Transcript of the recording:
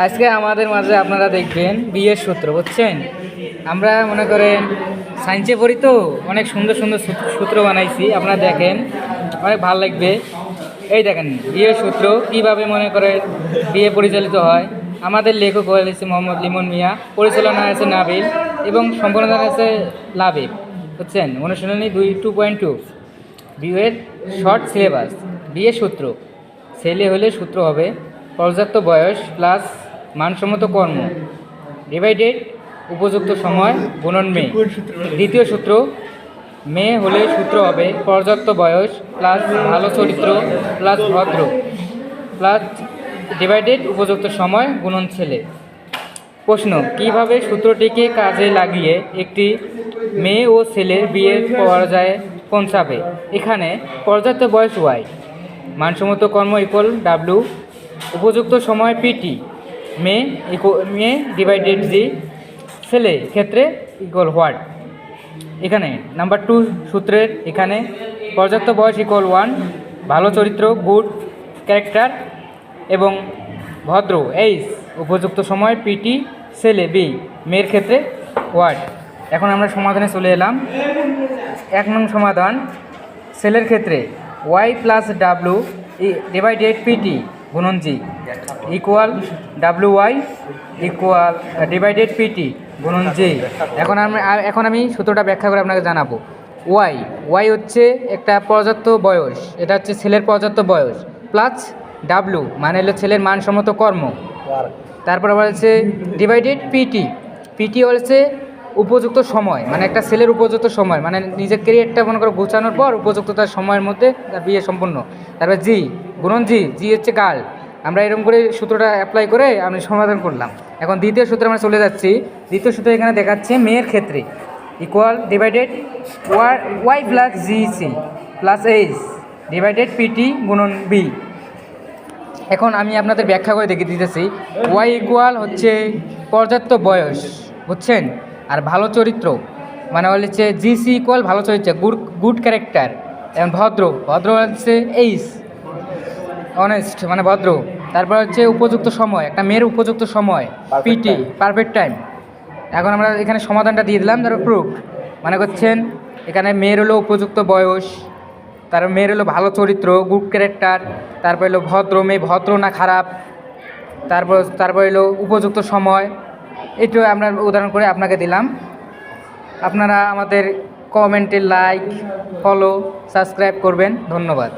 আজকে আমাদের মাঝে আপনারা দেখবেন বিয়ের সূত্র, বুঝছেন? আমরা মনে করেন সায়েন্সে পড়ি তো, অনেক সুন্দর সুন্দর সূত্র বানাইছি। আপনারা দেখেন, অনেক ভালো লাগবে। এই দেখেন বিয়ের সূত্র কীভাবে মনে করে বিয়ে পরিচালিত হয়। আমাদের লেখক হয়েছে মোহাম্মদ লিমন মিয়া, পরিচালনা আছে নাবিল এবং সম্পাদনা আছে লাবিব, বুঝছেন? অনুশীলনী 2.2 বিয়ের শর্ট সিলেবাস। বিয়ের সূত্র: ছেলে হলে সূত্র হবে পর্যাপ্ত বয়স প্লাস মানসম্মত কর্ম ডিভাইডেড উপযুক্ত সময় গুণন মেয়ে। দ্বিতীয় সূত্র: মেয়ে হলে সূত্র হবে পর্যাপ্ত বয়স প্লাস ভালো চরিত্র প্লাস ভদ্র প্লাস ডিভাইডেড উপযুক্ত সময় গুণন ছেলে। প্রশ্ন: কিভাবে সূত্রটিকে কাজে লাগিয়ে একটি মেয়ে ও ছেলের বিয়ের পর্যায়ে পৌঁছাবে? এখানে পর্যাপ্ত বয়স ওয়াই, মানসম্মত কর্ম ইকুয়াল ডাব্লিউ, উপযুক্ত সময় পিটি, মেয়ে ডিভাইডেড জি, ছেলে ক্ষেত্রে ইকুয়াল হোয়াট। এখানে নাম্বার 2 সূত্রের এখানে পর্যাপ্ত বয়স ইকুয়াল 1, ভালো চরিত্র গুড ক্যারেক্টার এবং ভদ্র এইচ, উপযুক্ত সময় পিটি, ছেলে বি, মেয়ের ক্ষেত্রে হোয়াট। এখন আমরা সমাধানে চলে এলাম। 1 নং সমাধান: ছেলের ক্ষেত্রে Y plus W divided PT গুণন G equal W Y equal divided PT গুণন জি। এখন আমি সূত্রটা ব্যাখ্যা করে আপনাকে জানাবো। ওয়াই হচ্ছে একটা পর্যাপ্ত বয়স, এটা হচ্ছে ছেলের পর্যাপ্ত বয়স, প্লাস ডাব্লু মানে হলো ছেলের মানসম্মত কর্ম। তারপর আবার হচ্ছে ডিভাইডেড পিটি হচ্ছে উপযুক্ত সময়, মানে একটা ছেলের উপযুক্ত সময়, মানে নিজের ক্যারিয়ারটা মনে করো গোছানোর পর উপযুক্ত তার সময়ের মধ্যে তার বিয়ে সম্পূর্ণ। তারপর জি গুণন জি হচ্ছে গার্ল। আমরা এরকম করে সূত্রটা অ্যাপ্লাই করে আমি সমাধান করলাম। এখন দ্বিতীয় সূত্রে আমরা চলে যাচ্ছি। দ্বিতীয় সূত্র এখানে দেখাচ্ছে মেয়ের ক্ষেত্রে equal divided Y plus GC plus H divided PT গুণন বি। এখন আমি আপনাদের ব্যাখ্যা করে দেখিয়ে দিতেছি। ওয়াই ইকুয়াল হচ্ছে পর্যাপ্ত বয়স, বুঝছেন? আর ভালো চরিত্র মানে হচ্ছে জিসি ইকুয়াল ভালো চরিত্র গুড ক্যারেক্টার এবং ভদ্র হচ্ছে এইচ, অনেস্ট মানে ভদ্র। তারপর হচ্ছে উপযুক্ত সময়, একটা মেয়ের উপযুক্ত সময় পিটি পারফেক্ট টাইম। এখন আমরা এখানে সমাধানটা দিয়ে দিলাম। তারপর প্রুফ মানে করছেন এখানে মেয়ের হলো উপযুক্ত বয়স, তারপর মেয়ের হলো ভালো চরিত্র গুড ক্যারেক্টার, তারপর হলো ভদ্র, মেয়ে ভদ্র না খারাপ, তারপর হলো উপযুক্ত সময়। এটু আমরা উদাহরণ করে আপনাকে দিলাম। আপনারা আমাদের কমেন্টে লাইক ফলো সাবস্ক্রাইব করবেন। ধন্যবাদ।